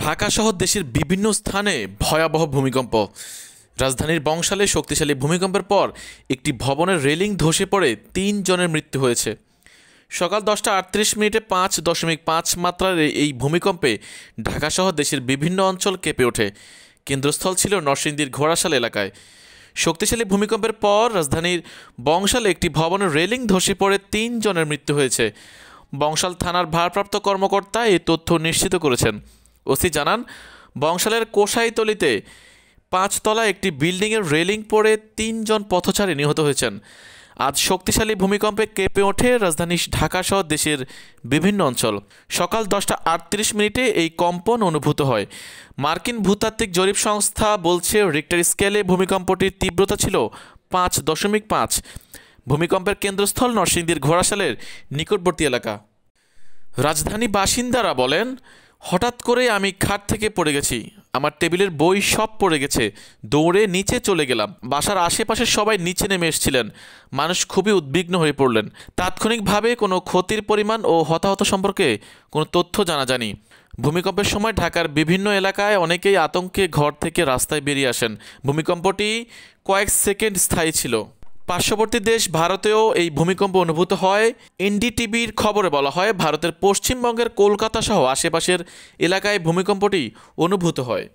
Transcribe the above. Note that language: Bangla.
ঢাকা সহ দেশের বিভিন্ন স্থানে ভয়াবহ ভূমিকম্প। রাজধানীর বংশালে শক্তিশালী ভূমিকম্পের পর একটি ভবনের রেলিং ধসে পড়ে ৩ জনের মৃত্যু হয়েছে। সকাল 10:38 5.5 মাত্রার এই ভূমিকম্পে ঢাকাসহ দেশের বিভিন্ন অঞ্চল কেঁপে ওঠে। কেন্দ্রস্থল ছিল নরসিংদীর ঘোড়াশাল এলাকায়। শক্তিশালী ভূমিকম্পের পর রাজধানীর বংশালে একটি ভবনের রেলিং ধসে পড়ে ৩ জনের মৃত্যু হয়েছে। বংশাল থানার ভারপ্রাপ্ত কর্মকর্তা এই তথ্য নিশ্চিত করেছেন। ওসি জানান, বংশালের কোষাইতলিতে ৫ তলা একটি বিল্ডিংয়ের রেলিং পড়ে ৩ জন পথচারী নিহত হয়েছেন। আজ শক্তিশালী ভূমিকম্পে কেঁপে ওঠে রাজধানী ঢাকা সহ দেশের বিভিন্ন অঞ্চল। সকাল 10:38 এই কম্পন অনুভূত হয়। মার্কিন ভূতাত্ত্বিক জরিপ সংস্থা বলছে, রিক্টার স্কেলে ভূমিকম্পটির তীব্রতা ছিল 5.5। ভূমিকম্পের কেন্দ্রস্থল নরসিংদীর ঘোড়াশালের নিকটবর্তী এলাকা। রাজধানী বাসিন্দারা বলেন, হঠাৎ করে আমি খাট থেকে পড়ে গেছি, আমার টেবিলের বই সব পড়ে গেছে, দৌড়ে নিচে চলে গেলাম। বাসার আশেপাশে সবাই নিচে নেমে এসেছিলেন। মানুষ খুবই উদ্বিগ্ন হয়ে পড়লেন। তাৎক্ষণিকভাবে কোনো ক্ষতির পরিমাণ ও হতাহত সম্পর্কে কোনো তথ্য জানা যায়নি। ভূমিকম্পের সময় ঢাকার বিভিন্ন এলাকায় অনেকেই আতঙ্কে ঘর থেকে রাস্তায় বেরিয়ে আসেন। ভূমিকম্পটি কয়েক সেকেন্ড স্থায়ী ছিল। পার্শ্ববর্তী দেশ ভারতেও এই ভূমিকম্প অনুভূত হয়। এনডিটিভির খবরে বলা হয়, ভারতের পশ্চিমবঙ্গের কলকাতা সহ আশেপাশের এলাকায় ভূমিকম্পটি অনুভূত হয়।